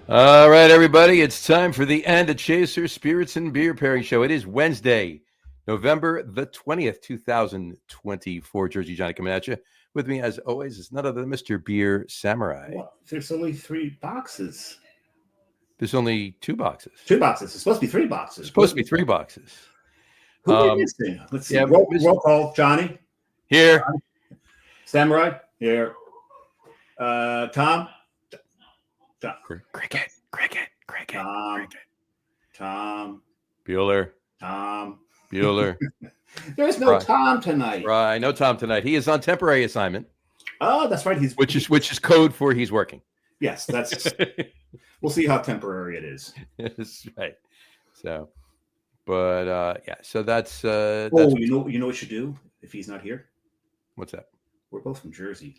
All right, everybody, it's time for the And a Chaser Spirits and Beer Pairing Show. It is Wednesday, November the 20th, 2024. Jersey Johnny coming at you. With me, as always, is none other than Mr. Beer Samurai. Well, there's only 3 boxes. There's only 2 boxes. 2 boxes. It's supposed to be 3 boxes. It's supposed to be 3 boxes. Who are we missing? Let's see. yeah, roll call. Johnny. Here. Samurai. Here. Tom. Cricket. Tom. Bueller. There's no Right. Tom tonight. Right, no Tom tonight. He is on temporary assignment. Oh, that's right. Which is code for he's working. Yes, that's. We'll see how temporary it is. That's right. So, but yeah. So that's. You know what you should do if he's not here? What's that? We're both from Jersey.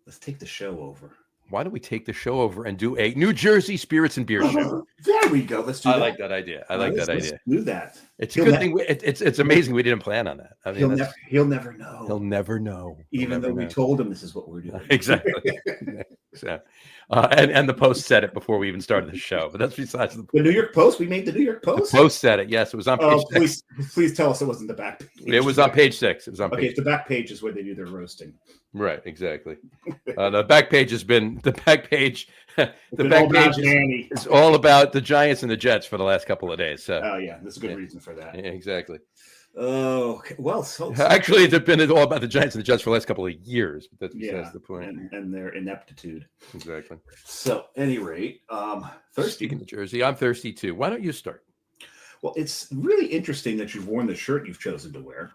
Let's take the show over. Why don't we take the show over and do a New Jersey Spirits and Beer show? There we go. Let's do that. I like that idea. Let's do that. It's a good thing. It's amazing we didn't plan on that. I mean, he'll never know. He'll never know. Even though we told him this is what we're doing. Exactly. So, and the Post said it before we even started the show. But that's besides the point. The New York Post. We made the New York Post. The Post said it. Yes, it was on page 6. Please tell us it wasn't the back page. It was on page 6. It was on page. Okay, the back page is where they do their roasting. Right, exactly. The back page has been the back page. The back page is all about the Giants and the Jets for the last couple of days. So. Oh yeah, there's a good reason for that. Yeah, exactly. Oh, okay. Well, so actually, it's been all about the Giants and the Jets for the last couple of years. But that's the point. And their ineptitude. Exactly. So, at any rate, thirsty. Speaking of Jersey, I'm thirsty too. Why don't you start? Well, it's really interesting that you've worn the shirt you've chosen to wear.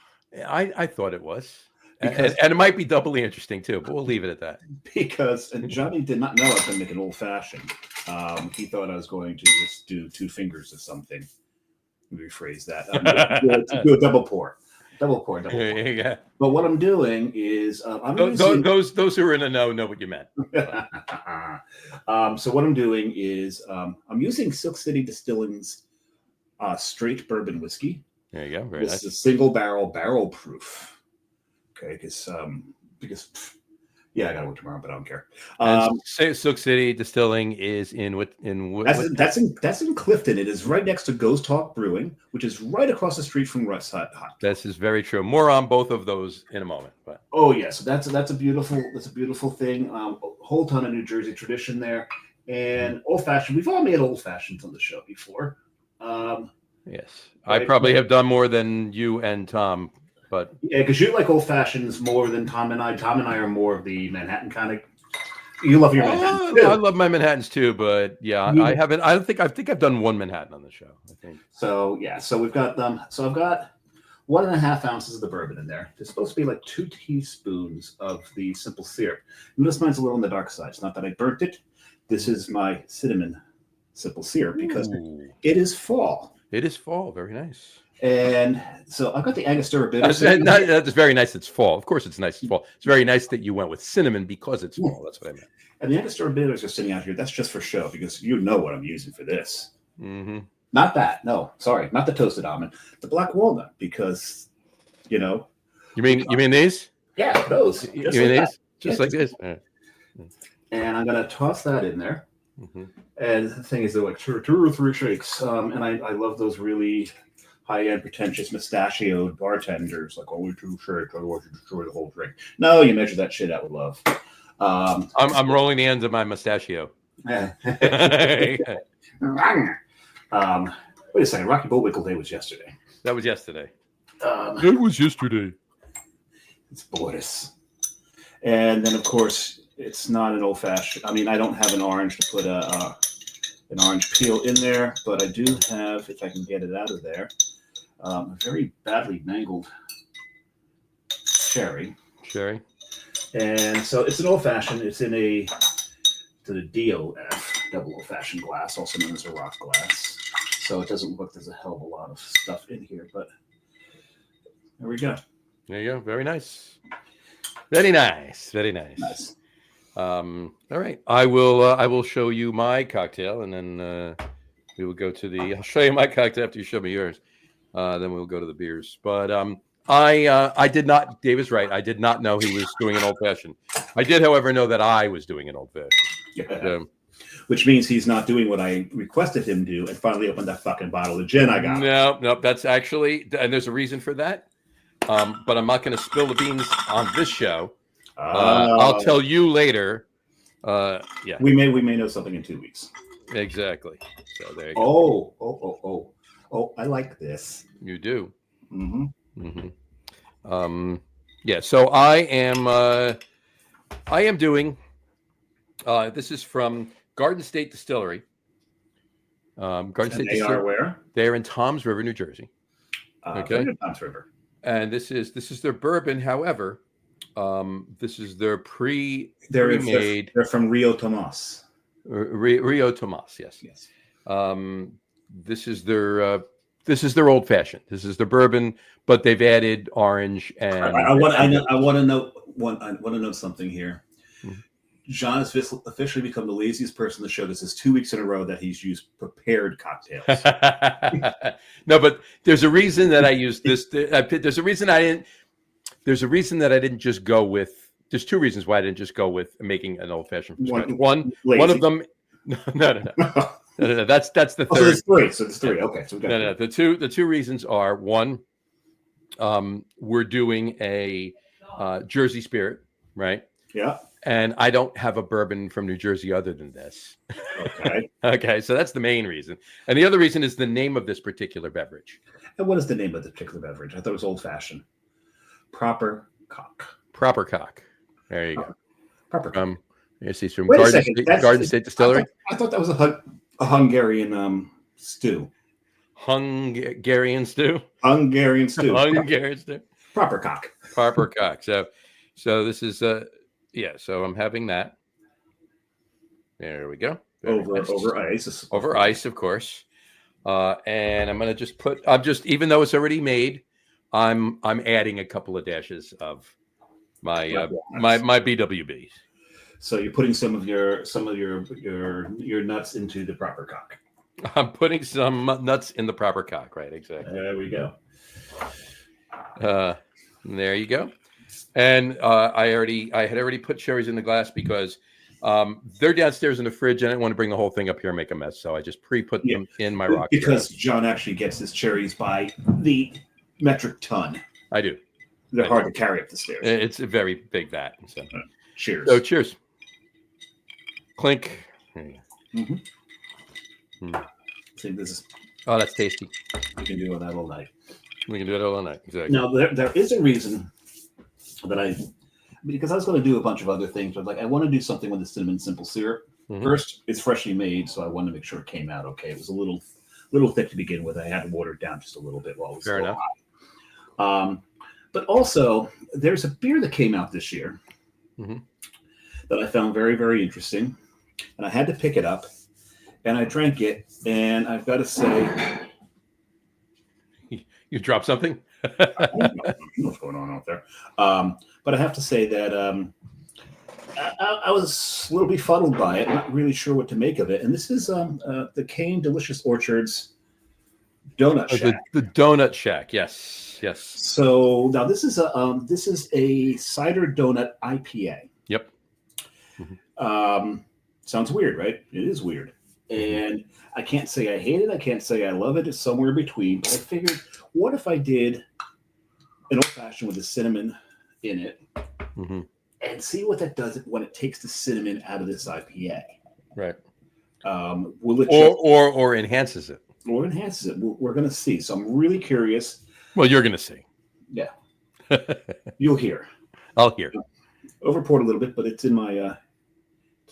I thought it was. And it might be doubly interesting too, but we'll leave it at that. Because Johnny did not know I was going to make an old fashioned. He thought I was going to just do 2 fingers of something. Let me rephrase that. Do a double pour. Yeah. But what I'm doing is those who are in the know what you meant. So what I'm doing is I'm using Silk City Distilling's straight bourbon whiskey. There you go. This is a single barrel proof. Okay, because I got to work tomorrow, but I don't care. Silk City Distilling is in that's in Clifton. It is right next to Ghost Hawk Brewing, which is right across the street from Russ Hut. This is very true. More on both of those in a moment. But so that's a beautiful thing. A whole ton of New Jersey tradition there, and old fashioned. We've all made old fashions on the show before. Yes, I probably have done more than you and Tom. But yeah, because you like old fashions more than Tom and I. Tom and I are more of the Manhattan kind of. You love your Manhattan too. I love my Manhattans too, but yeah, I haven't. I think I've done one Manhattan on the show. I think so. Yeah, so we've got them. So I've got 1.5 ounces of the bourbon in there. There's supposed to be like 2 teaspoons of the simple syrup. Notice mine's a little on the dark side. It's not that I burnt it. This is my cinnamon simple syrup because it is fall. It is fall. Very nice. And so I've got the Angostura bitter. That's very nice. It's fall. Of course, it's nice. It's fall. It's very nice that you went with cinnamon because it's fall. That's what I meant. And the Angostura bitters are sitting out here. That's just for show because you know what I'm using for this. Mm-hmm. Not that. No, sorry, not the toasted almond. The black walnut because, You mean these? Yeah, those. You mean these? Just like this. Right. And I'm gonna toss that in there. Mm-hmm. And the thing is, they're like 2 or 3 shakes. And I love those really high-end, pretentious, mustachioed bartenders, like only 2 shakes, otherwise you destroy the whole drink. No, you measure that shit out with love. I'm rolling the ends of my mustachio. Wait a second, Rocky Bullwinkle Day was yesterday. That was yesterday. It was yesterday. It's Boris. And then, of course, it's not an old-fashioned. I mean, I don't have an orange to put an orange peel in there, but I do have, if I can get it out of there, a very badly mangled cherry. And so it's an old-fashioned. It's in a DOF, double old-fashioned glass, also known as a rock glass. So it doesn't look like there's a hell of a lot of stuff in here, but there we go. There you go. Very nice. Very nice. Nice. All right. I will show you my cocktail, and then we will go to I'll show you my cocktail after you show me yours. Then we'll go to the beers. But I did not. Dave is right. I did not know he was doing an old fashioned. I did, however, know that I was doing an old fashioned. Yeah. which means he's not doing what I requested him do and finally opened that fucking bottle of gin I got. No, that's actually, and there's a reason for that. But I'm not going to spill the beans on this show. I'll tell you later. Yeah, we may know something in 2 weeks. Exactly. So there you go. Oh! I like this. You do. Mm-hmm. Mm-hmm. Yeah. So I am doing. This is from Garden State Distillery. Garden State They Distillery. are where? They're in Toms River, New Jersey. Okay. Toms River. And this is their bourbon. However, this is their They're pre-made. They're from Rio Tomas. Rio Tomas. Yes. Yes. This is their old fashioned. This is their bourbon, but they've added orange and. I want to know something here. Mhm. John has officially become the laziest person in the show. This is 2 weeks in a row that he's used prepared cocktails. No, but there's a reason that I used this. There's a reason I didn't. There's a reason that I didn't just go with. There's two reasons why I didn't just go with making an old fashioned. One of them. No. That's the third. So there's three. So there's three. Okay. So we got No. The two reasons are one. We're doing a Jersey Spirit, right? Yeah. And I don't have a bourbon from New Jersey other than this. Okay. Okay, so that's the main reason. And the other reason is the name of this particular beverage. And what is the name of the particular beverage? I thought it was old fashioned. Proper cock. Proper Cock. There you go. Proper cock. You see from Wait a Garden second. Garden State Distillery. I thought that was a Hungarian stew. Hungarian stew. Hungarian stew. Hungarian stew. Proper cock. Proper Cock. So this is so I'm having that. There we go. Over ice. Over ice, of course. And I'm gonna just even though it's already made, I'm adding a couple of dashes of my my BWBs. So you're putting some of your nuts into the proper cock. I'm putting some nuts in the proper cock, right? Exactly. There we go. There you go. And I had already put cherries in the glass because they're downstairs in the fridge. I didn't want to bring the whole thing up here and make a mess, so I just pre-put them in my rock. Because John actually gets his cherries by the metric ton. I do. They're hard to carry up the stairs. It's a very big vat. So. Cheers. So cheers. Clink. See, this is. Oh, that's tasty. We can do that all night. We can do it all night. Exactly. Now there is a reason that because I was going to do a bunch of other things, but I want to do something with the cinnamon simple syrup. Mhm. First, it's freshly made, so I wanted to make sure it came out okay. It was a little thick to begin with. I had to water it down just a little bit while it was Fair enough. hot. But also, there's a beer that came out this year that I found very, very interesting, and I had to pick it up, and I drank it, and I've got to say, you dropped something. I don't know what's going on out there. But I have to say that I was a little befuddled by it, not really sure what to make of it. And this is the Kane Delicious Orchards Donut Shack. The Donut Shack, yes. So now this is a cider donut IPA. Yep. Sounds weird, right? It is weird. And I can't say I hate it. I can't say I love it. It's somewhere between. But I figured, what if I did an old fashioned with the cinnamon in it, and see what that does when it takes the cinnamon out of this IPA? Right. Will it or enhances it? Or enhances it? We're going to see. So I'm really curious. Well, you're going to see. Yeah. You'll hear. I'll hear. Overpoured a little bit, but it's in my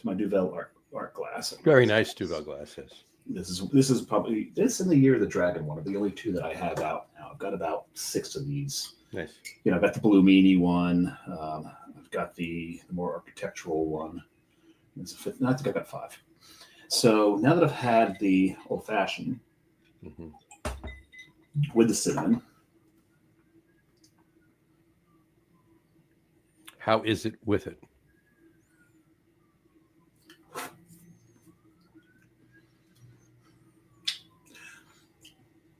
Duvel art glass. Very nice Duvel glass. Yes. This is probably this in the Year of the Dragon one of the only two that I have out now. I've got about 6 of these. Nice. I've got the Blue Meanie one. I've got the more architectural one. There's a fifth. No, I think I've got 5. So now that I've had the old fashioned with the cinnamon, how is it with it?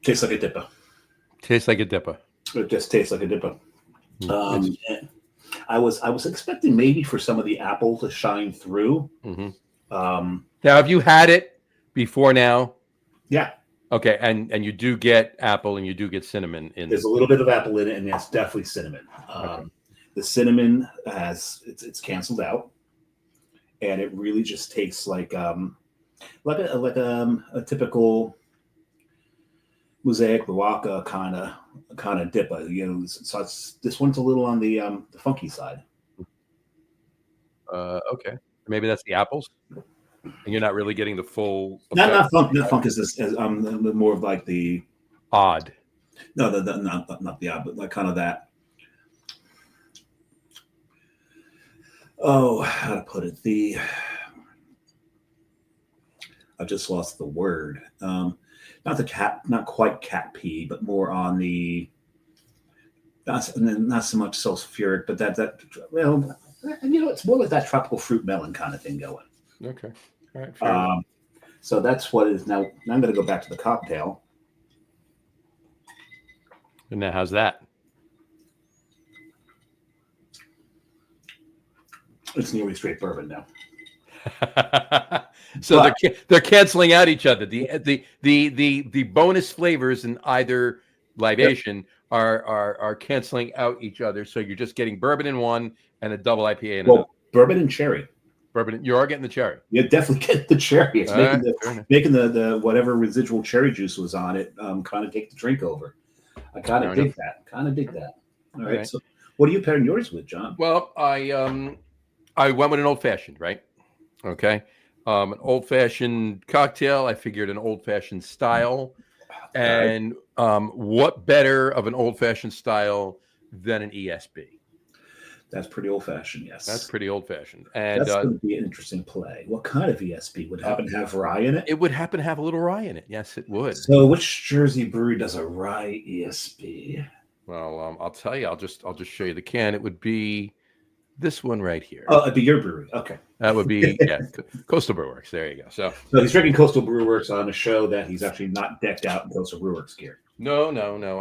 tastes like a dipper. Tastes like a dipper. It just tastes like a dipper. I was expecting maybe for some of the apple to shine through, Um, Now, have you had it before now? yeah, Okay, and you do get apple and you do get cinnamon in. there's a little bit of apple in it, and it's definitely cinnamon. Okay. The cinnamon it's canceled out, and it really just tastes like a typical Mosaic Oaxaca kind of dip. So this one's a little on the funky side. Okay, maybe that's the apples, and you're not really getting the full. Not funk. Not funk is this. More of like the Odd. no, not the odd, but like kind of that. Oh, how to put it? I just lost the word. Not the cat, not quite cat pee, but more on the not so much sulfuric, but it's more like that tropical fruit melon kind of thing going. Okay. All right. Fair enough. So that's what it is now. Now I'm going to go back to the cocktail. And now, how's that? It's nearly straight bourbon now. So they're canceling out each other. The bonus flavors in either libation are canceling out each other. So you're just getting bourbon in one and a double IPA in another. Bourbon and cherry. Bourbon, you are getting the cherry. You definitely get the cherry. It's Right, making the whatever residual cherry juice was on it kind of take the drink over. I kind of dig that. All right. So what are you pairing yours with, John? Well, I went with an old fashioned, right? Okay. An old fashioned cocktail. I figured an old fashioned style. And what better of an old fashioned style than an ESB? That's pretty old fashioned, yes. That's pretty old fashioned. And that's going to be an interesting play. What kind of ESB would happen to have rye in it? It would happen to have a little rye in it. Yes, it would. So which Jersey brewery does a rye ESB? Well, I'll tell you. I'll just show you the can. It would be this one right here. Oh, it'd be your brewery. Okay. That would be Coastal Brewworks. There you go. So he's drinking Coastal Brewworks on a show that he's actually not decked out in Coastal Brewworks gear. No.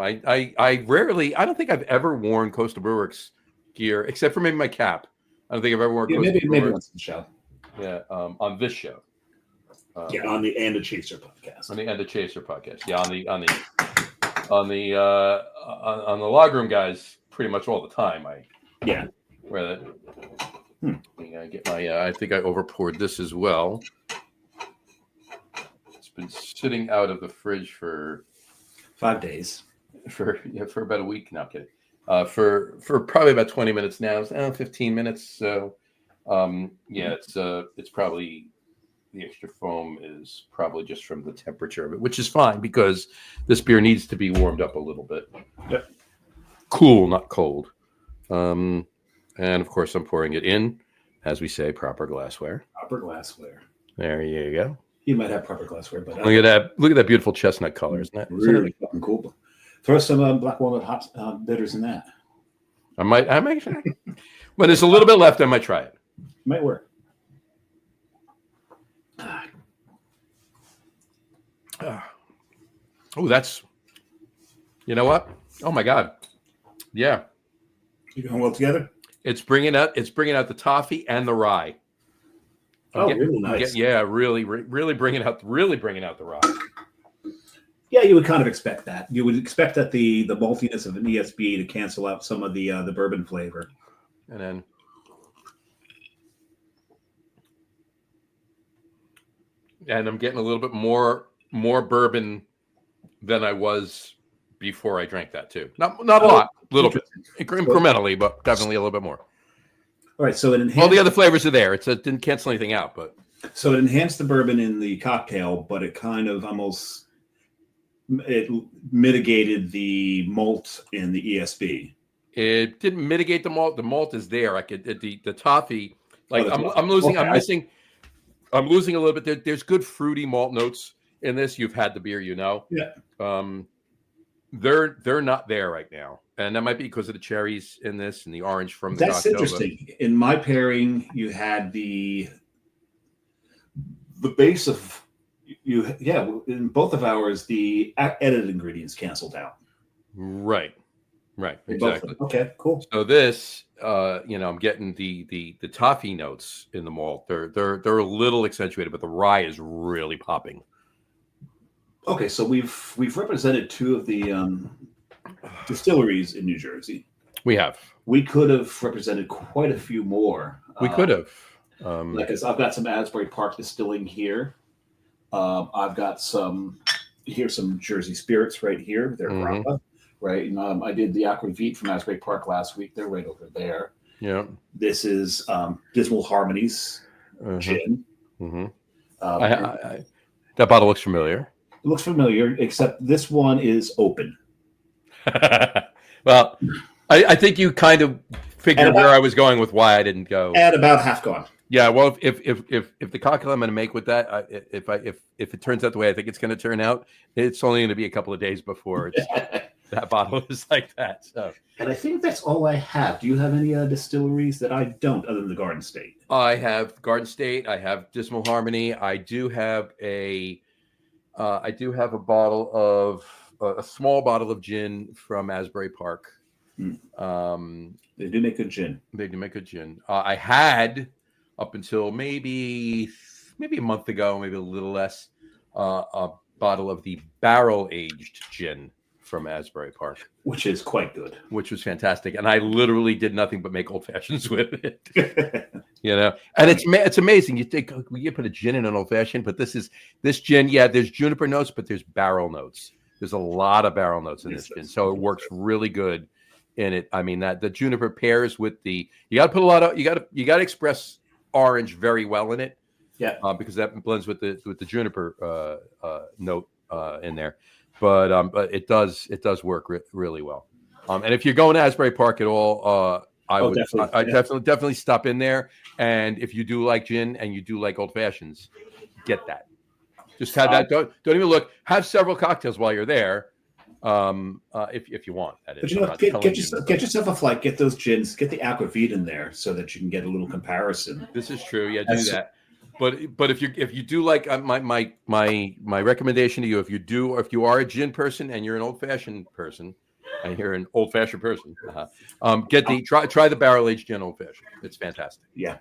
I rarely. I don't think I've ever worn Coastal Brewworks gear except for maybe my cap. I don't think I've ever worn. Maybe once in the show. Yeah, on this show. On the And a Chaser podcast. On the And a Chaser podcast. Yeah, on the log room guys, pretty much all the time. I wear that. I get my. I think I overpoured this as well. It's been sitting out of the fridge for 5 days. For about a week. No, I'm kidding. For probably about 20 minutes now. It's 15 minutes. So it's probably the extra foam is probably just from the temperature of it, which is fine because this beer needs to be warmed up a little bit. Yep. Cool, not cold. And of course I'm pouring it in, as we say, proper glassware. Proper glassware. There you go. You might have proper glassware, but look at that! Look at that beautiful chestnut color, isn't that really fucking cool? Throw some black walnut hops bitters in that. I might try. When there's a little bit left, I might try it. Might work. Oh, that's. You know what? Oh my God! Yeah. You going well together? It's bringing out the toffee and the rye. Really nice. Really bringing out the rye. Yeah, you would kind of expect that. You would expect that the maltiness of an ESB to cancel out some of the bourbon flavor. And I'm getting a little bit more bourbon than I was before I drank that too. Not a lot, a little bit, incrementally, but definitely a little bit more. All right, so it enhanced, all the other flavors are there. It didn't cancel anything out, but so it enhanced the bourbon in the cocktail, but it kind of almost mitigated the malt in the ESB. It didn't mitigate the malt. The malt is there. I could the toffee. Like I'm losing. Okay. I'm losing a little bit. There's good fruity malt notes in this. You've had the beer, you know. Yeah. They're not there right now, and that might be because of the cherries in this and the orange from the. That's interesting. In my pairing, you had the base of in both of ours, the added ingredients canceled out. Right, exactly. Okay, cool. So this I'm getting the toffee notes in the malt. They're a little accentuated, but the rye is really popping. Okay, so we've represented two of the distilleries in New Jersey. We have. We could have represented quite a few more. We could have. Like I've got some Asbury Park Distilling here. I've got some Jersey Spirits right here. They're grappa, right? And I did the Aquavit from Asbury Park last week. They're right over there. Yeah. This is Dismal Harmonies gin. That bottle looks familiar. It looks familiar, except this one is open. Well, I think you kind of figured where I was going with why I didn't go. And about half gone. Yeah, well, if the cocktail I'm going to make with that, if it turns out the way I think it's going to turn out, it's only going to be a couple of days before that bottle is like that. So, and I think that's all I have. Do you have any distilleries that I don't, other than the Garden State? I have Garden State. I have Dismal Harmony. I do have a bottle of a small bottle of gin from Asbury Park. They do make good gin. They do make good gin. I had up until maybe a month ago, maybe a little less, a bottle of the barrel aged gin from Asbury Park, which is quite good, which was fantastic. And I literally did nothing but make old fashions with it. And it's amazing. You think you put a gin in an old fashioned, but this gin. Yeah, there's juniper notes, but there's barrel notes. There's a lot of barrel notes in this gin, so it works really good in it. I mean, that the juniper pairs with you got to put a lot of you got to express orange very well in it. Yeah, because that blends with the juniper note in there. But it does work really well. And if you're going to Asbury Park at all, I would definitely stop in there. And if you do like gin and you do like old fashions, get that. Just have that. Don't even look. Have several cocktails while you're there, if you want. That is. But get yourself a flight. Get those gins. Get the Aquavit in there so that you can get a little comparison. This is true. Yeah, do that. But if you do like my recommendation to you, if you are a gin person and you're an old fashioned person, and you're an old fashioned person, try the barrel aged gin old fashioned. It's fantastic. Yeah.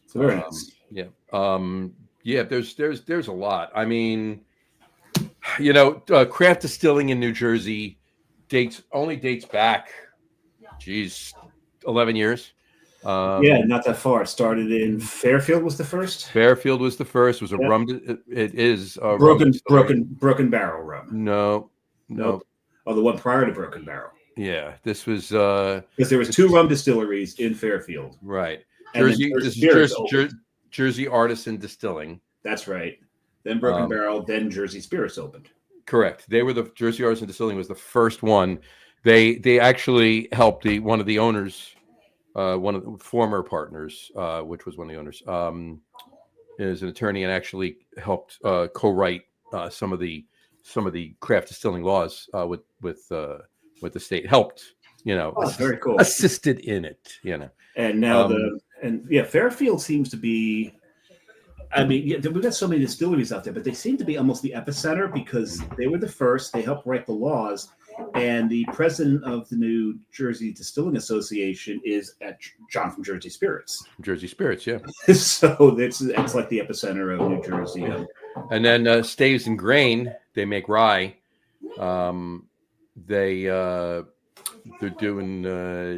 So very nice. Yeah. There's a lot. I mean, craft distilling in New Jersey dates back, 11 years. Not that far. It started in Fairfield. Was the first. Fairfield was the first. It was a rum. It is a broken barrel rum. No. Oh, the one prior to Broken Barrel. Yeah, this was because there was two rum distilleries in Fairfield. Right. Jersey Artisan Distilling. That's right. Then Broken Barrel. Then Jersey Spirits opened. Correct. They were the Jersey Artisan Distilling was the first one. They actually helped one of the owners. One of the former partners, which was one of the owners, is an attorney and actually helped co-write some of the craft distilling laws with the state. Helped, very cool. Assisted in it, And now Fairfield seems to be. I mean, we've got so many distilleries out there, but they seem to be almost the epicenter because they were the first. They helped write the laws. And the president of the New Jersey Distilling Association is John from Jersey Spirits. Jersey Spirits, yeah. So it's like the epicenter of New Jersey. And then Staves and Grain, they make rye. They're doing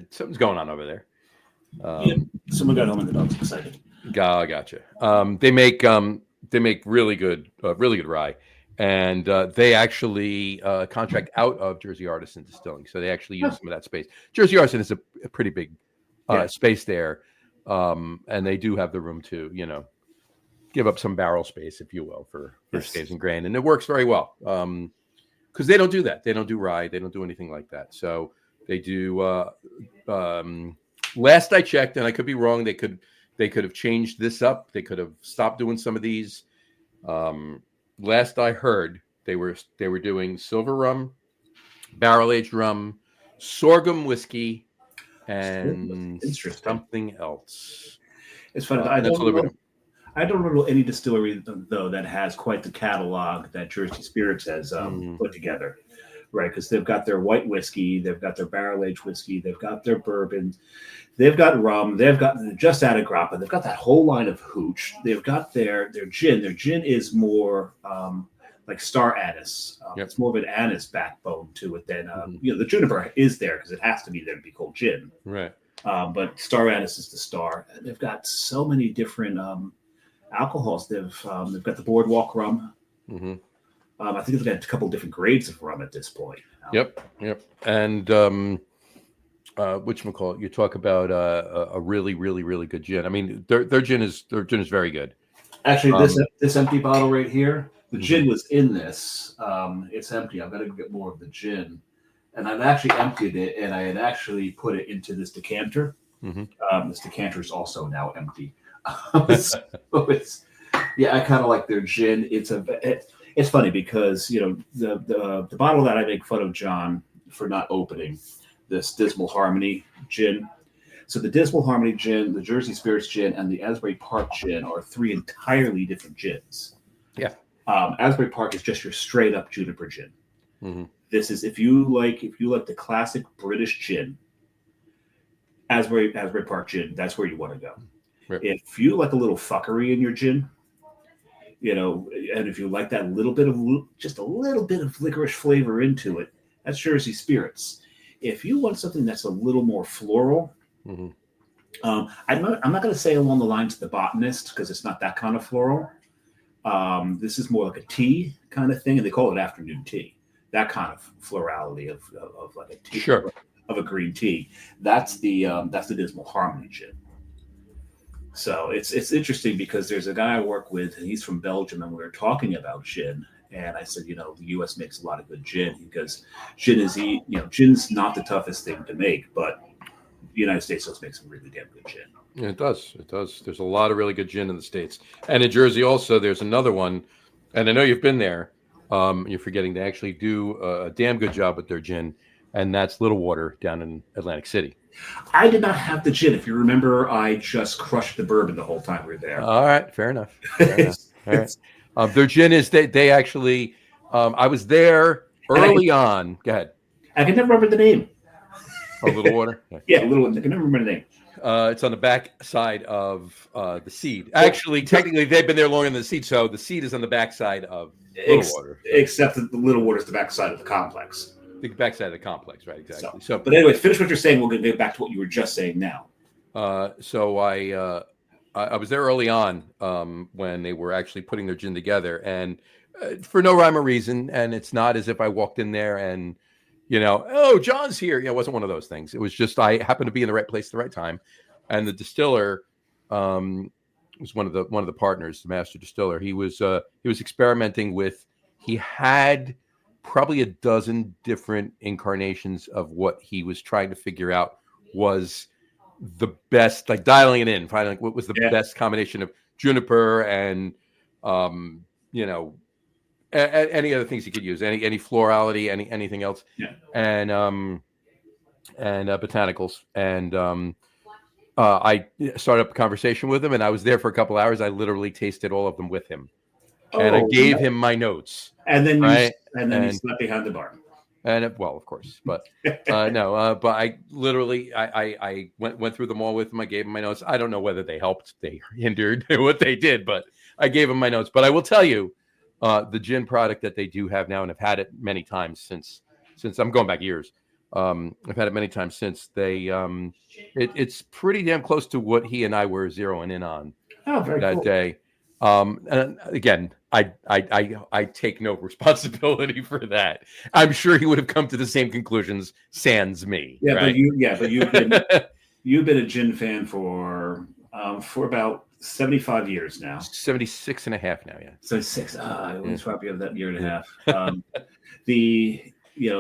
something's going on over there. Someone got home and the dog's excited. Gotcha. They make really good rye. And they actually contract out of Jersey Artisan Distilling. So they actually use some of that space. Jersey Artisan is a pretty big space there. And they do have the room to, give up some barrel space, if you will, for Staves and Grain. And it works very well. Because they don't do that. They don't do rye. They don't do anything like that. So they do last I checked, and I could be wrong, they could have changed this up. They could have stopped doing some of these. Last I heard, they were doing silver rum, barrel aged rum, sorghum whiskey, and something else. It's funny. I don't know any distillery though that has quite the catalog that Jersey Spirits has put together. right? Because they've got their white whiskey, they've got their barrel-aged whiskey, they've got their bourbon, they've got rum, they've got just out of grappa, they've got that whole line of hooch, they've got their gin. Their gin is more like star anise. It's more of an anise backbone to it than the juniper is there because it has to be there to be called gin. Right. But star anise is the star. They've got so many different alcohols. They've got the boardwalk rum. Mm-hmm. I think they've got a couple different grades of rum at this point. Yep. And whatchamacallit, you talk about a really, really, really good gin. I mean, their gin is very good. Actually, this empty bottle right here, the gin was in this. It's empty. I've got to get more of the gin. And I've actually emptied it, and I had actually put it into this decanter. Mm-hmm. This decanter is also now empty. I kind of like their gin. It's funny because the bottle that I make fun of John for not opening, this Dismal Harmony gin. So the Dismal Harmony gin, the Jersey Spirits gin, and the Asbury Park gin are three entirely different gins. Yeah. Asbury Park is just your straight up juniper gin. Mm-hmm. This is if you like the classic British gin, Asbury Park gin, that's where you want to go. Right. If you like a little fuckery in your gin, and if you like that little bit of licorice flavor into it, that's Jersey Spirits. If you want something that's a little more floral, mm-hmm. I'm not going to say along the lines of the Botanist because it's not that kind of floral. This is more like a tea kind of thing, and they call it afternoon tea. That kind of florality of like a tea, sure, of a green tea. That's the Dismal Harmony gin. So it's interesting because there's a guy I work with, and he's from Belgium, and we were talking about gin. And I said, the U.S. makes a lot of good gin because gin's not the toughest thing to make, but the United States does make some really damn good gin. Yeah, it does. There's a lot of really good gin in the States, and in Jersey also. There's another one, and I know you've been there. You're forgetting they actually do a damn good job with their gin, and that's Little Water down in Atlantic City. I did not have the gin. If you remember, I just crushed the bourbon the whole time we were there. All right, fair enough. All right. Their gin is they actually. I was there early on. Go ahead. I can never remember the name. Oh, Little Water. Yeah, Little. I can never remember the name. It's on the back side of the Seed. Actually, technically, they've been there longer than the Seed, so the Seed is on the back side of Little Water. Except that the Little Water is the back side of the complex. The back side of the complex, right? Exactly. So but anyway, finish what you're saying. We'll get back to what you were just saying now. So I was there early on when they were actually putting their gin together, and for no rhyme or reason. And it's not as if I walked in there and oh, John's here. It wasn't one of those things. It was just I happened to be in the right place at the right time, and the distiller was one of the partners, the master distiller. He was experimenting with. He had probably a dozen different incarnations of what he was trying to figure out was the best, like dialing it in, finding what was the best combination of juniper and any other things you could use, any florality, anything else, and botanicals. And I started up a conversation with him, and I was there for a couple hours. I literally tasted all of them with him, and I gave him my notes. And then you slept behind the bar. And well, of course, but no. But I literally, I went through them all with him. I gave him my notes. I don't know whether they helped, they hindered what they did, but I gave him my notes. But I will tell you, the gin product that they do have now, and I've had it many times since I'm going back years. I've had it many times since they. It's pretty damn close to what he and I were zeroing in on that day. And again, I take no responsibility for that. I'm sure he would have come to the same conclusions sans me. Yeah, right? but you've been a gin fan for about 75 years now. 76 and a half now, yeah. 76. It was probably of that year and a half.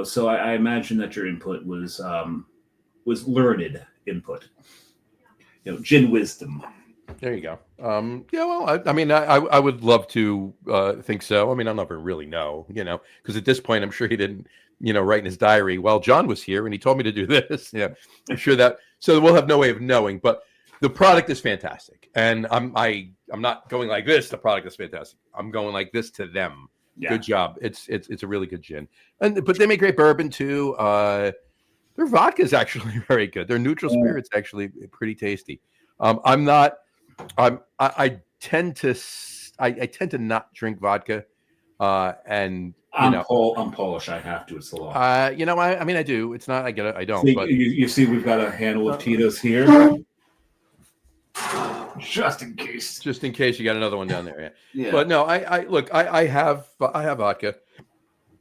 So I imagine that your input was learned input. Gin wisdom. There you go. Yeah, well, I would love to think so. I mean, I'll never really know, because at this point, I'm sure he didn't, write in his diary, well, John was here and he told me to do this. Yeah, I'm sure that. So we'll have no way of knowing, but the product is fantastic. And I'm not going like this. The product is fantastic. I'm going like this to them. Good job. It's a really good gin, but they make great bourbon too. Their vodka is actually very good. Their neutral spirit's actually pretty tasty. I'm not. I tend to not drink vodka, and I'm Polish. I have to. It's the law. I mean, I do. It's not. I get it. I don't. See, but you see, we've got a handle of Tito's here, just in case. Just in case you got another one down there. Yeah. Yeah. But no, I have vodka.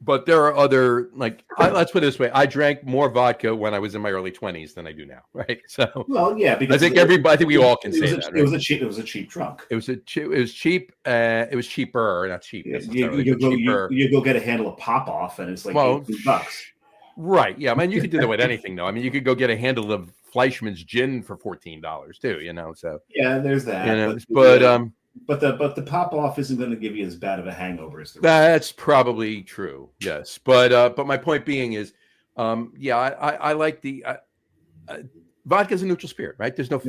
But there are other, let's put it this way. I drank more vodka when I was in my early 20s than I do now, right? So, well, yeah, because I think we all can say that. Right? It was a cheap drunk. It was cheap. It was cheaper, not cheap. You go get a handle of Pop Off, and it's like $18. Right? Yeah, I mean, you could do that with anything, though. I mean, you could go get a handle of Fleischmann's gin for $14 too. So yeah, there's that. But the Pop Off isn't going to give you as bad of a hangover as the rest. That's probably true. Yes, but my point being is, I like the vodka is a neutral spirit, right? There's no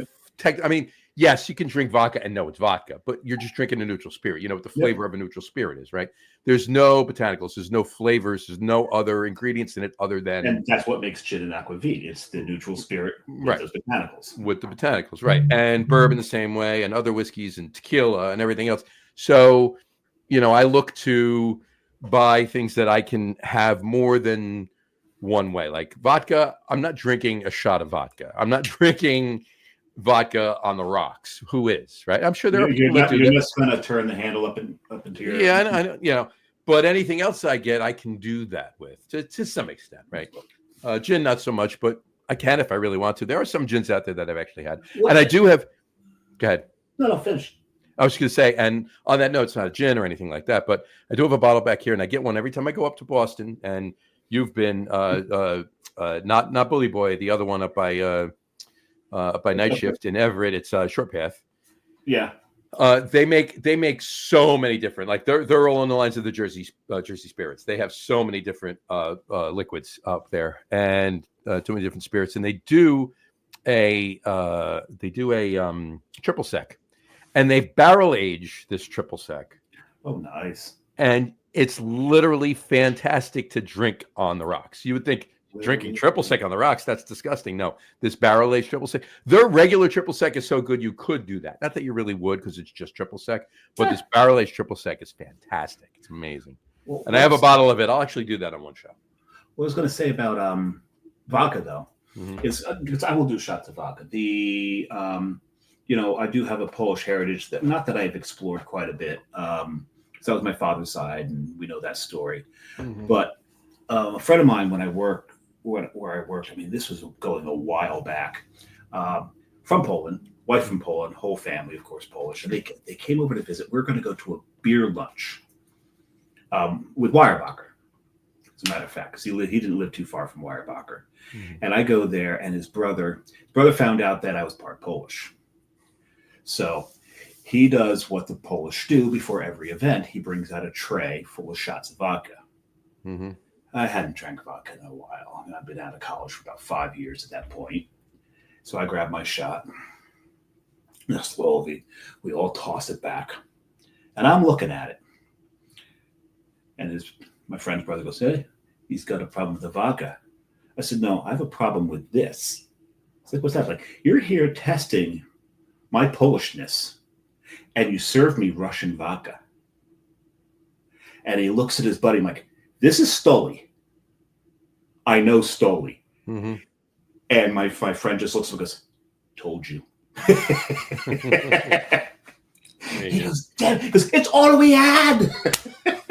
I mean, yes, you can drink vodka and know it's vodka, but you're just drinking a neutral spirit. You know what the flavor of a neutral spirit is, right? There's no botanicals, there's no flavors, there's no other ingredients in it other than. And that's what makes gin and aquavit. It's the neutral spirit with those botanicals. With the botanicals, right? And bourbon the same way, and other whiskeys and tequila and everything else. So, I look to buy things that I can have more than one way. Like vodka, I'm not drinking a shot of vodka. I'm not drinking vodka on the rocks. Who is, right? I'm sure there are people that do that. You're just going to turn the handle up into your. Yeah, I know. But anything else I get, I can do that with to some extent, right? Gin, not so much, but I can if I really want to. There are some gins out there that I've actually had, and I do have. Go ahead. No, finish. I was going to say, and on that note, it's not a gin or anything like that, but I do have a bottle back here, and I get one every time I go up to Boston. And you've been not Bully Boy, the other one up by Night Shift in Everett. It's Short Path. Yeah. They make so many different, like they're all on the lines of the Jersey spirits. They have so many different liquids up there, and too many different spirits. And they do a triple sec, and they barrel age this triple sec. Oh, nice! And it's literally fantastic to drink on the rocks. You would think drinking triple sec on the rocks, that's disgusting. No, this barrel aged triple sec, their regular triple sec is so good you could do that. Not that you really would, because it's just triple sec, but this barrel aged triple sec is fantastic. It's amazing. Well, and I have a bottle of it. I'll actually do that on one shot. What I was going to say about vodka, though, is because I will do shots of vodka. I do have a Polish heritage that, not that I've explored quite a bit. So that was my father's side, and we know that story. But a friend of mine, where I worked, I mean, this was going a while back, from Poland, wife from Poland, whole family, of course, Polish. And they came over to visit. We're going to go to a beer lunch with Weyerbacher, as a matter of fact, because he didn't live too far from Weyerbacher. And I go there, and his brother found out that I was part Polish. So he does what the Polish do before every event. He brings out a tray full of shots of vodka. I hadn't drank vodka in a while. I've been out of college for about 5 years at that point. So I grabbed my shot. And slowly, we all toss it back. And I'm looking at it. And my friend's brother goes, "Hey, he's got a problem with the vodka." I said, "No, I have a problem with this." It's like, "What's that?" Like, "You're here testing my Polishness, and you serve me Russian vodka." And he looks at his buddy like, "This is Stoli. I know Stoli." And my friend just looks and goes, "Told you." He goes, "Damn," because it's all we had.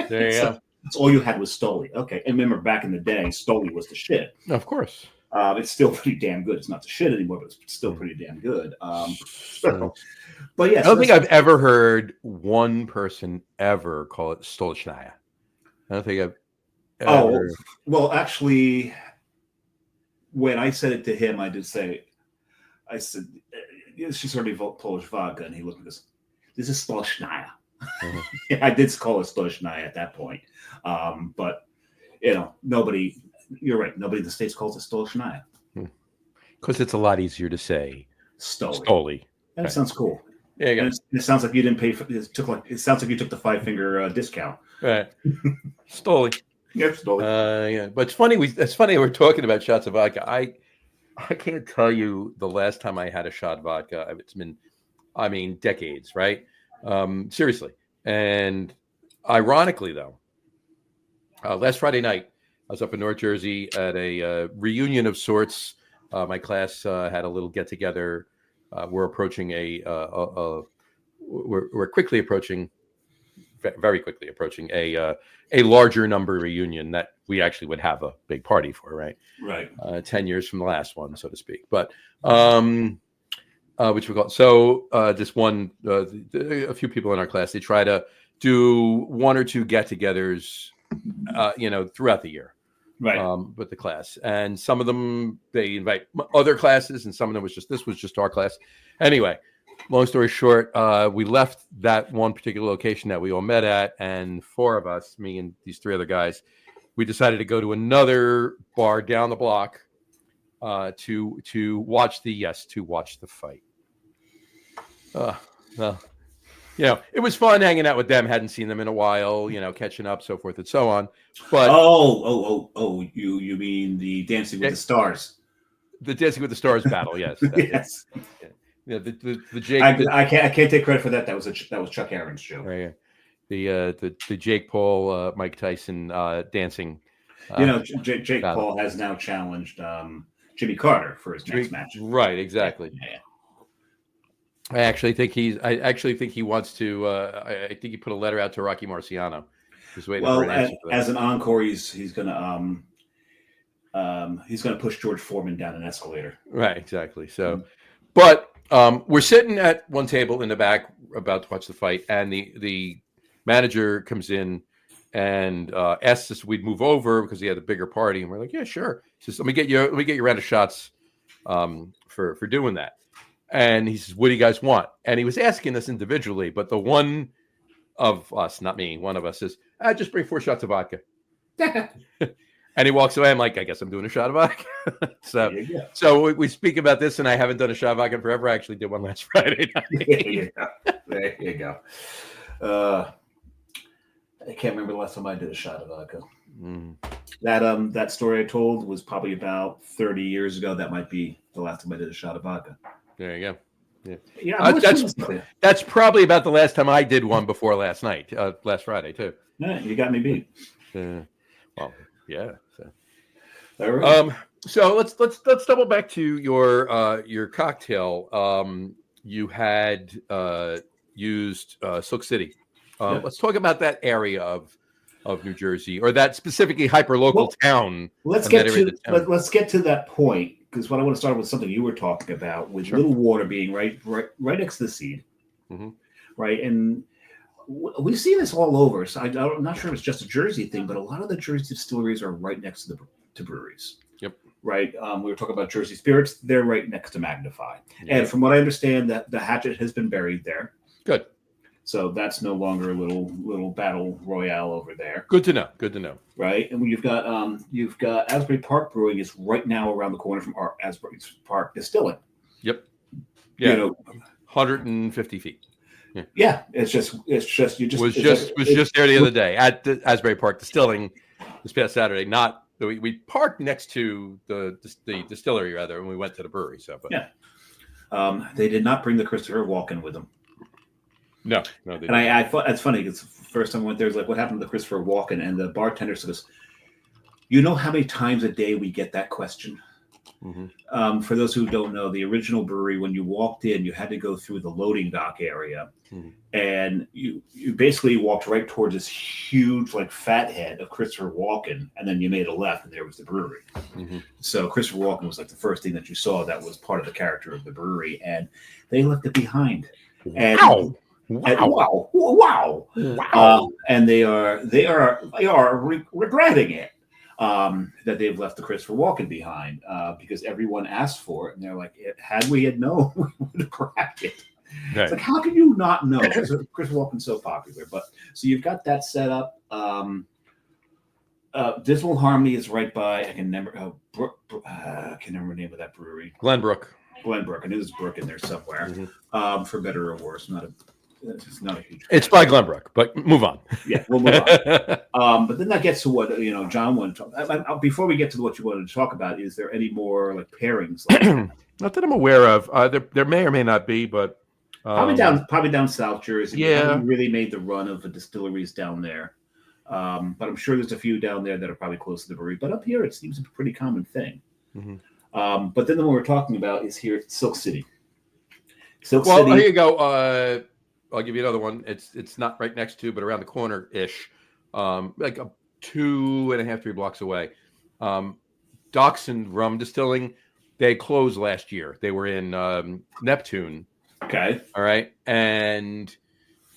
There you go. It's all you had was Stoli. Okay. And remember, back in the day, Stoli was the shit. Of course. It's still pretty damn good. It's not the shit anymore, but it's still pretty damn good. But yeah, I don't think I've ever heard one person ever call it Stolichnaya. I don't think I've ever. Oh, well, actually, when I said it to him, I said, "She's already Polish vodka," and he looked at this. "This is Stolichnaya." I did call it Stolichnaya at that point, but nobody. You're right. Nobody in the States calls it Stolichnaya. Because it's a lot easier to say Stoli. Stoli. That sounds cool. There you And go. it sounds like you didn't pay for it. It sounds like you took the 5-finger discount. Right. Stoli. Yep, totally. Yeah, but it's funny. It's funny we're talking about shots of vodka. I can't tell you the last time I had a shot of vodka. It's been, I mean, decades, right? Seriously. And ironically, though, last Friday night, I was up in North Jersey at a reunion of sorts. My class had a little get together. We're approaching we're quickly approaching, very quickly approaching a larger number reunion that we actually would have a big party for, right? Right. 10 years from the last one, so to speak. But which we got. So this one, a few people in our class, they try to do one or two get-togethers, throughout the year, Right. with the class. And some of them they invite other classes, and some of them this was just our class. Anyway, long story short, we left that one particular location that we all met at, and four of us, me and these three other guys, we decided to go to another bar down the block to watch the fight. Well, it was fun hanging out with them. Hadn't seen them in a while, catching up, so forth and so on. But you mean the Dancing with the Stars? The Dancing with the Stars battle, yes. Yes. Yeah, the Jake. I can't take credit for that. That was Chuck Aaron's show. Right, yeah. The Jake Paul, Mike Tyson dancing. Jake Paul has now challenged Jimmy Carter for his next match. Right, exactly. Yeah. I actually think he wants to. I think he put a letter out to Rocky Marciano. Just waiting for an answer for that. As an encore, he's gonna push George Foreman down an escalator. Right, exactly. So, but we're sitting at one table in the back about to watch the fight, and the manager comes in and asks us if we'd move over because he had a bigger party, and we're like, yeah, sure. He says, let me get you a round of shots for doing that. And he says, what do you guys want? And he was asking us individually, but the one of us, not me, one of us says, just bring 4 shots of vodka. And he walks away. I'm like, I guess I'm doing a shot of vodka. So we speak about this, and I haven't done a shot of vodka forever. I actually did one last Friday night. There you go. I can't remember the last time I did a shot of vodka. That story I told was probably about 30 years ago. That might be the last time I did a shot of vodka. There you go. Yeah, that's probably about the last time I did one before last night, last Friday too. Yeah, you got me beat. Well, yeah. So, let's double back to your cocktail. You had used Silk City. Let's talk about that area of New Jersey, or that specifically hyper-local town. Let's get to that point, because what I want to start with something you were talking about, with Little Water being right next to the Seed, right? And we see this all over. So I'm not sure if it's just a Jersey thing, but a lot of the Jersey distilleries are right next to breweries. Yep. Right. We were talking about Jersey Spirits. They're right next to Magnify, Yep. and from what I understand, that the hatchet has been buried there. Good. So that's no longer a little battle royale over there. Good to know. Right, and you've got Asbury Park Brewing is right now around the corner from our Asbury Park Distilling. Yep. Yeah. 150 feet. Yeah, it's just was just there the other day at the Asbury Park Distilling this past Saturday. Not we parked next to the distillery rather, and we went to the brewery. So, but yeah, they did not bring the Christopher Walken with them. No, they and I thought it's funny because the first time I went there, was like, what happened to the Christopher Walken? And the bartender says, you know how many times a day we get that question? For those who don't know, the original brewery, when you walked in, you had to go through the loading dock area, and you basically walked right towards this huge, like, fat head of Christopher Walken, and then you made a left, and there was the brewery. So Christopher Walken was like the first thing that you saw that was part of the character of the brewery, and they left it behind. And wow! And they are regretting it. That they've left the Christopher Walken behind because everyone asked for it, and they're like, "Had we had known, we would have grabbed it." Right. It's like, how can you not know? Christopher Walken's so popular, but so you've got that set up. Dismal Harmony is right by. I can never remember the name of that brewery. Glenbrook. I knew there's Brook in there somewhere. for better or worse. It's not a huge. It's by Glenbrook, but move on. Yeah, we'll move on. But then that gets to what John wanted to talk. Before we get to what you wanted to talk about, is there any more like pairings? Not that I'm aware of. There may or may not be, but probably down South Jersey. Yeah. We haven't really made the run of the distilleries down there. But I'm sure there's a few down there that are probably close to the brewery. But up here, it seems a pretty common thing. Mm-hmm. But then the one we're talking about is here at Silk City. Well, here you go. I'll give you another one. It's not right next to, but around the corner ish, like 2.5, 3 blocks away. Dachshund Rum Distilling. They closed last year. They were in Neptune. Okay. All right, and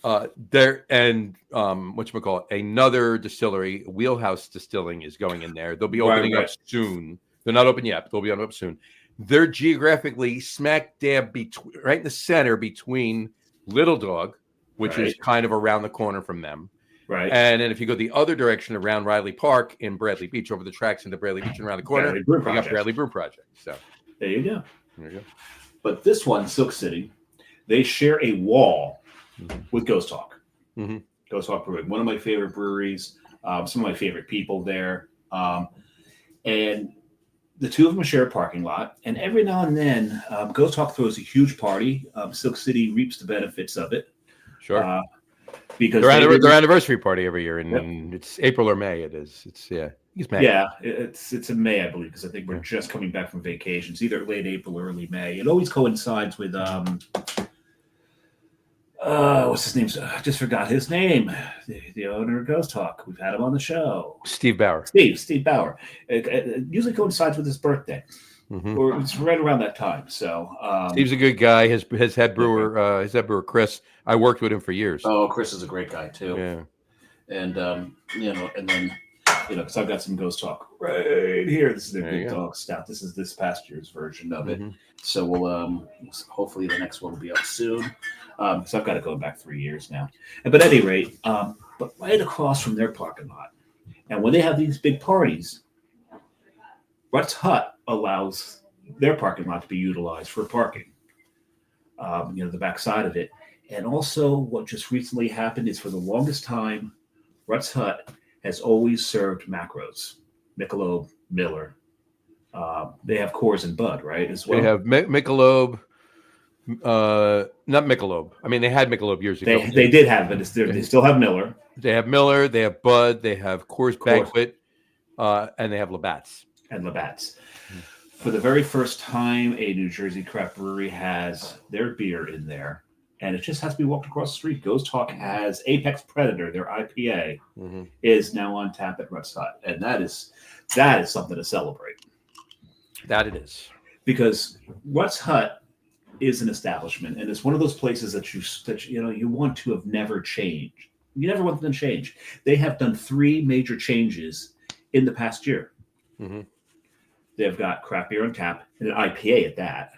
whatchamacallit, another distillery, Wheelhouse Distilling, is going in there. They'll be opening up soon. They're not open yet, but they'll be open up soon. They're geographically smack dab right in the center between Little Dog, which is kind of around the corner from them. Right. And then if you go the other direction around Riley Park in Bradley Beach, over the tracks into Bradley Beach and around the corner, you got Bradley Brew Project. So there you go. There you go. But this one, Silk City, they share a wall with Ghost Hawk. Mm-hmm. Ghost Hawk Brewing, one of my favorite breweries, some of my favorite people there. And the two of them share a parking lot. And every now and then, Ghost Hawk throws a huge party. Silk City reaps the benefits of it. Sure. Because their anniversary party every year, and it's April or May. It's May. Yeah, it's in May, I believe, because I think we're just coming back from vacations, either late April or early May. It always coincides with what's his name? I just forgot his name. The owner of Ghost Hawk. We've had him on the show. Steve Bauer. Steve Bauer. It usually coincides with his birthday, or it's right around that time. So Steve's a good guy. His head brewer, Chris. I worked with him for years. Oh, Chris is a great guy too. Yeah. And and then because I've got some Ghost Hawk right here. This is their Big Dog Stout. This is this past year's version of it. So we'll hopefully the next one will be up soon. So I've got it going back 3 years now. But at any rate, but right across from their parking lot, and when they have these big parties, Rutt's Hut allows their parking lot to be utilized for parking. The back side of it. And also what just recently happened is for the longest time, Rutt's Hut has always served macros, Michelob, Miller. They have Coors and Bud, right, as well? They have Michelob, not Michelob. I mean, they had Michelob years ago. They did have it. They still have Miller. They have Miller. They have Bud. They have Coors Banquet, and they have Labatt's. And Labatt's. For the very first time, a New Jersey craft brewery has their beer in there. And it just has to be walked across the street. Ghost Hawk has Apex Predator, their IPA, is now on tap at Rutt's Hut. And that is something to celebrate. That it is. Because Rutt's Hut is an establishment, and it's one of those places that you want to have never changed. You never want them to change. They have done 3 major changes in the past year. They've got craft beer on tap and an IPA at that.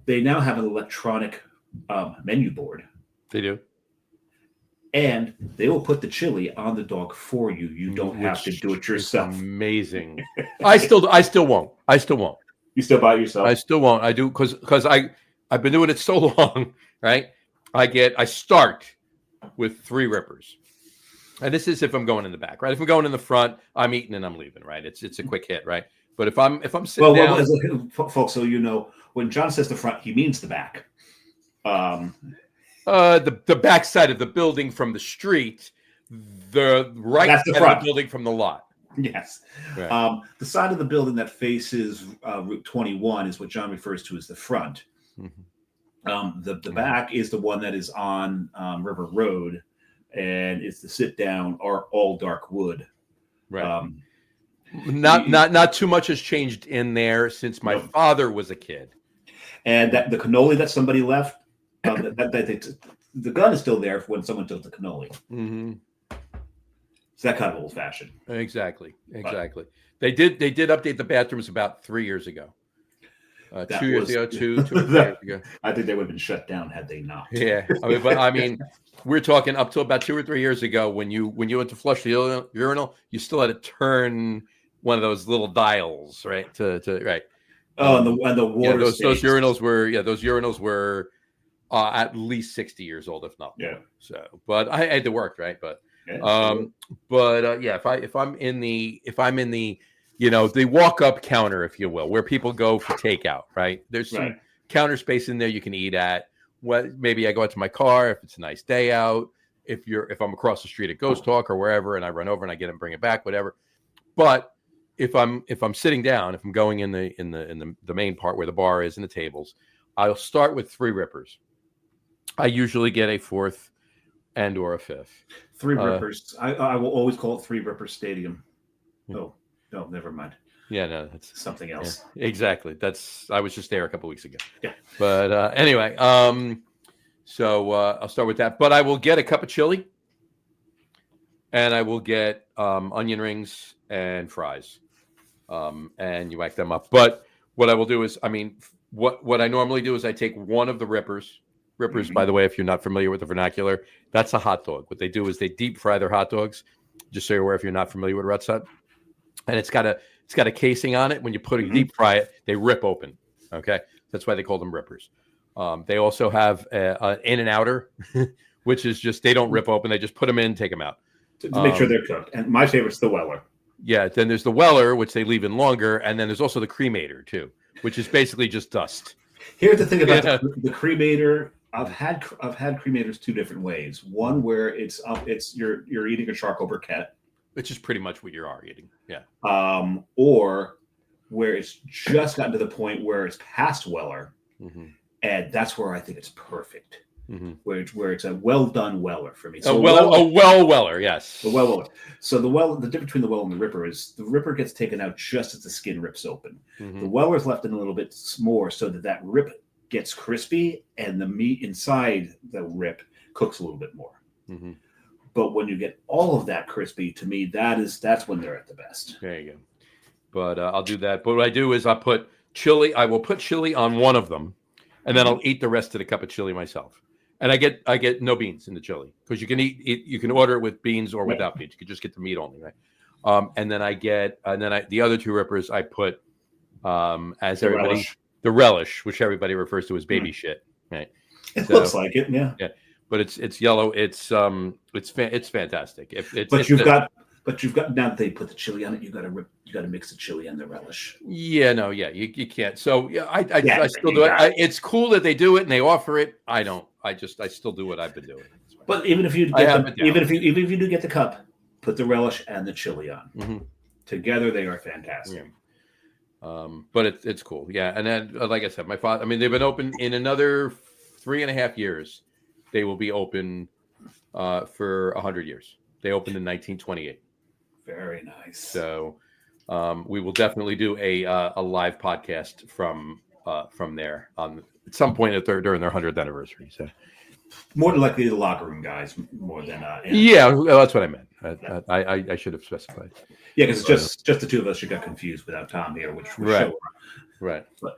They now have an electronic menu board. They do. And they will put the chili on the dog for you. You don't have to do it yourself. Amazing. I still won't. You still buy it yourself? I still won't. I do because I've been doing it so long, right? I start with 3 rippers. And this is if I'm going in the back, right? If I'm going in the front, I'm eating and I'm leaving, right? It's a quick hit, right? But if I'm sitting down, folks, so you know, when John says the front, he means the back. The back side of the building from the street, the right That's the side front. of the building from the lot. Yes. Right. The side of the building that faces Route 21 is what John refers to as the front. The back is the one that is on River Road, and it's the sit down or all dark wood. Right. Not too much has changed in there since my father was a kid. And that the cannoli that somebody left, the gun is still there when someone took the cannoli. It's that kind of old fashioned. Exactly. They did update the bathrooms about 3 years ago. 2 years ago, two or 3 years ago. I think they would have been shut down had they not. Yeah, I mean, we're talking up to about 2 or 3 years ago when you went to flush the urinal, you still had to turn one of those little dials, right? To right. Oh, and the Yeah, water. those urinals were at least 60 years old, if not more. Yeah. So, but I had to work, right? But Yeah, yeah, if I'm in the the walk up counter, if you will, where people go for takeout, right? There's some right. counter space in there you can eat at. Maybe I go out to my car if it's a nice day out. If I'm across the street at Ghost Talk or wherever, and I run over and I get it and bring it back, whatever. But if I'm sitting down, if I'm going in the main part where the bar is and the tables, I'll start with 3 rippers. I usually get a 4th and or a 5th. Three Rippers. I will always call it Three Rippers Stadium. Oh, no, never mind. Yeah, no, that's Something else. Yeah, exactly. I was just there a couple weeks ago. Yeah. But anyway, so I'll start with that. But I will get a cup of chili, and I will get onion rings and fries, and you whack them up. But what I will do is, what I normally do is I take one of the rippers. Rippers, by the way, if you're not familiar with the vernacular, that's a hot dog. What they do is they deep fry their hot dogs. Just so you're aware, if you're not familiar with Rutt's Hut, and it's got a casing on it. When you put it deep fry it, they rip open. Okay, that's why they call them rippers. They also have an in and outer, which is just they don't rip open. They just put them in, take them out To make sure they're cooked. And my favorite's the Weller. Yeah, then there's the Weller, which they leave in longer, and then there's also the cremator too, which is basically just dust. Here's the thing about the cremator. I've had cremators 2 different ways. One where you're eating a charcoal briquette, which is pretty much what you are eating. Yeah. Or where it's just gotten to the point where it's past Weller, and that's where I think it's perfect. Where it's a well done Weller for me. So a well Weller, yes. The well Weller. So the difference between the Weller and the Ripper is the Ripper gets taken out just as the skin rips open. The Weller's left in a little bit more so that rip gets crispy and the meat inside the rip cooks a little bit more. But when you get all of that crispy, to me, that's when they're at the best. There you go. But I'll do that. But what I do is I will put chili on one of them, and then I'll eat the rest of the cup of chili myself. And I get no beans in the chili because you can eat it. You can order it with beans or without beans. You can just get the meat only, right? And then the other 2 rippers I put as The everybody relish. the relish, which everybody refers to as baby shit, right? It looks like it, yeah. Yeah, but it's yellow. It's fantastic. But you've got now that they put the chili on it, you got to mix the chili and the relish. Yeah, no, yeah, you can't. So yeah, I still do it. It's cool that they do it and they offer it. I don't. I still do what I've been doing. But even if you do get the cup, put the relish and the chili on. Together, they are fantastic. Yeah. But it's cool. Yeah, and then like I said, my father. They've been open in another 3.5 years. They will be open for 100 years. They opened in 1928. Very nice. So we will definitely do a live podcast from there at some point during their 100th anniversary. So more than likely the locker room guys, more than yeah, well, that's what I meant. I should have specified. Yeah, because it's just the 2 of us who got confused without Tom here, which right,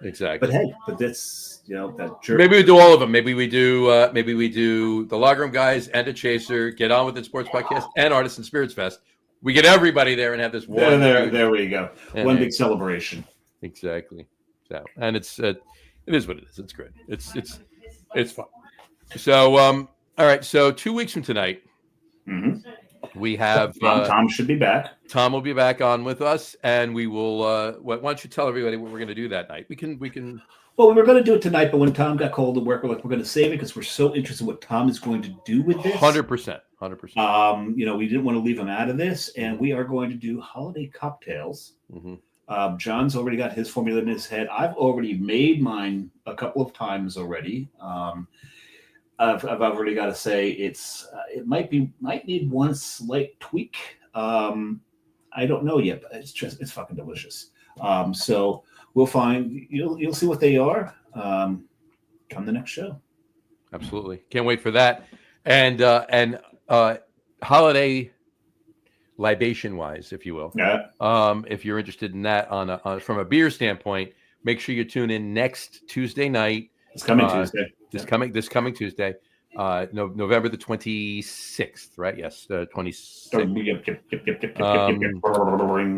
exactly. But that's that jerk. Maybe we do all of them. Maybe we do the Locker Room guys and a Chaser, Get On With It Sports Podcast, and Artists and Spirits Fest. We get everybody there and have this one. There we go. One big celebration. Exactly. So, and it is what it is. It's great. It's fun. So, all right. So 2 weeks from tonight, we have Tom should be back. Tom will be back on with us, and we will. Why don't you tell everybody what we're going to do that night? We can. Well, we were going to do it tonight, but when Tom got called to work, we're going to save it because we're so interested in what Tom is going to do with this. 100%. We didn't want to leave him out of this, and we are going to do holiday cocktails. John's already got his formula in his head. I've already made mine a couple of times already. I've already got to say it might need one slight tweak. I don't know yet, but it's fucking delicious. So we'll find you'll see what they are come the next show. Absolutely, can't wait for that. And holiday libation wise, if you will. Yeah. If you're interested in that from a beer standpoint, make sure you tune in next Tuesday night. It's coming Tuesday. This coming Tuesday, November the 26th, right? Yes, 26th.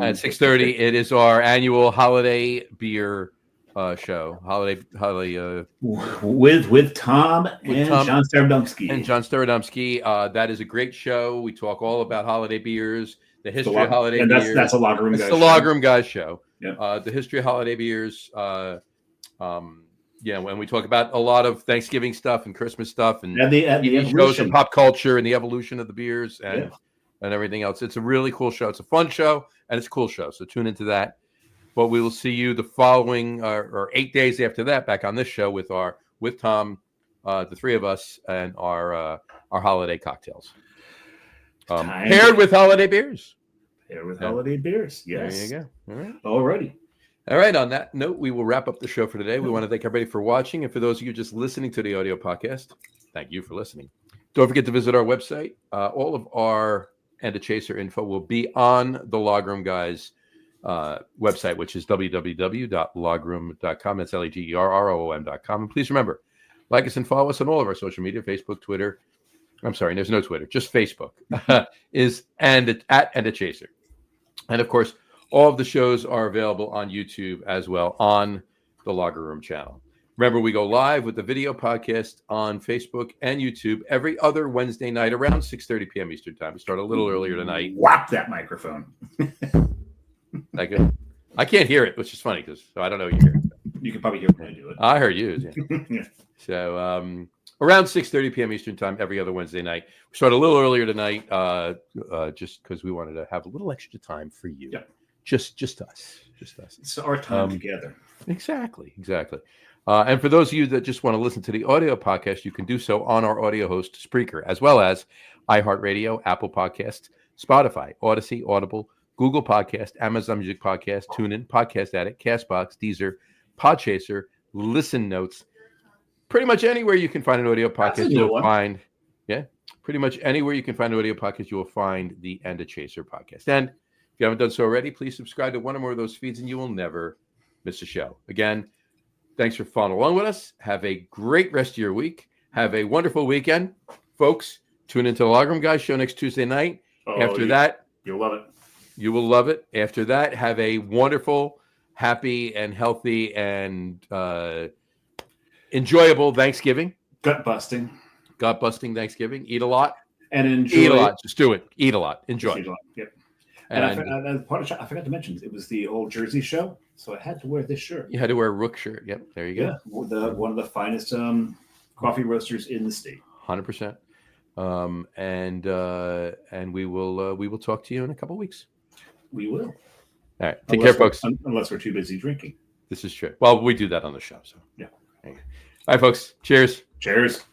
At 6:30, it is our annual holiday beer show, holiday with Tom and Tom John Stardomski. and John Starodomski. That is a great show. We talk all about holiday beers, the history of holiday and beers. That's a Lager Room It's Guys the show. Lager Room Guys show. Yeah. The history of holiday beers. When we talk about a lot of Thanksgiving stuff and Christmas stuff and the TV shows evolution. and pop culture and the evolution of the beers and everything else. It's a really cool show. It's a fun show and it's a cool show. So tune into that. But we will see you the following or 8 days after that back on this show with Tom, the three of us, and our holiday cocktails. Paired with holiday beers. Paired with holiday beers. Yes. There you go. All right. Alrighty. All right. On that note, we will wrap up the show for today. We want to thank everybody for watching. And for those of you just listening to the audio podcast, thank you for listening. Don't forget to visit our website. All of our And a Chaser info will be on the Lager Room Guys website, which is www.logroom.com. That's LAGERROOM.com. And please remember, like us and follow us on all of our social media, Facebook, Twitter. I'm sorry, there's no Twitter, just Facebook is at a Chaser. And of course, all of the shows are available on YouTube as well on the Lager Room channel. Remember, we go live with the video podcast on Facebook and YouTube every other Wednesday night around 6:30 p.m. Eastern time. We start a little earlier tonight. Whap that microphone. That good? I can't hear it, which is funny because I don't know you hear it. You can probably hear when I do it. I heard you. Yeah. So around 6:30 p.m. Eastern time every other Wednesday night. We start a little earlier tonight just because we wanted to have a little extra time for you. Yep. Just us. It's our time together. Exactly. And for those of you that just want to listen to the audio podcast, you can do so on our audio host, Spreaker, as well as iHeartRadio, Apple Podcasts, Spotify, Odyssey, Audible, Google Podcast, Amazon Music Podcast, TuneIn, Podcast Addict, Castbox, Deezer, Podchaser, Listen Notes. Pretty much anywhere you can find an audio podcast, you'll find. Yeah, pretty much anywhere you can find an audio podcast, you will find the And a Chaser podcast. And if you haven't done so already, please subscribe to one or more of those feeds, and you will never miss a show. Again, thanks for following along with us. Have a great rest of your week. Have a wonderful weekend, folks. Tune into the Lager Room Guys show next Tuesday night. After that, you'll love it. You will love it. After that, have a wonderful, happy, and healthy and enjoyable Thanksgiving. Gut busting Thanksgiving. Eat a lot. And enjoy. Eat a lot. Just do it. Eat a lot. Enjoy. Eat a lot. Yep. And I forgot to mention, it was the old Jersey show, so I had to wear this shirt. You had to wear a Rook shirt. Yep. There you go. Yeah. One of the finest coffee roasters in the state. 100%. And we will talk to you in a couple of weeks. We will. All right. Take care, folks. Unless we're too busy drinking. This is true. Well, we do that on the show. So yeah. All right, folks. Cheers. Cheers.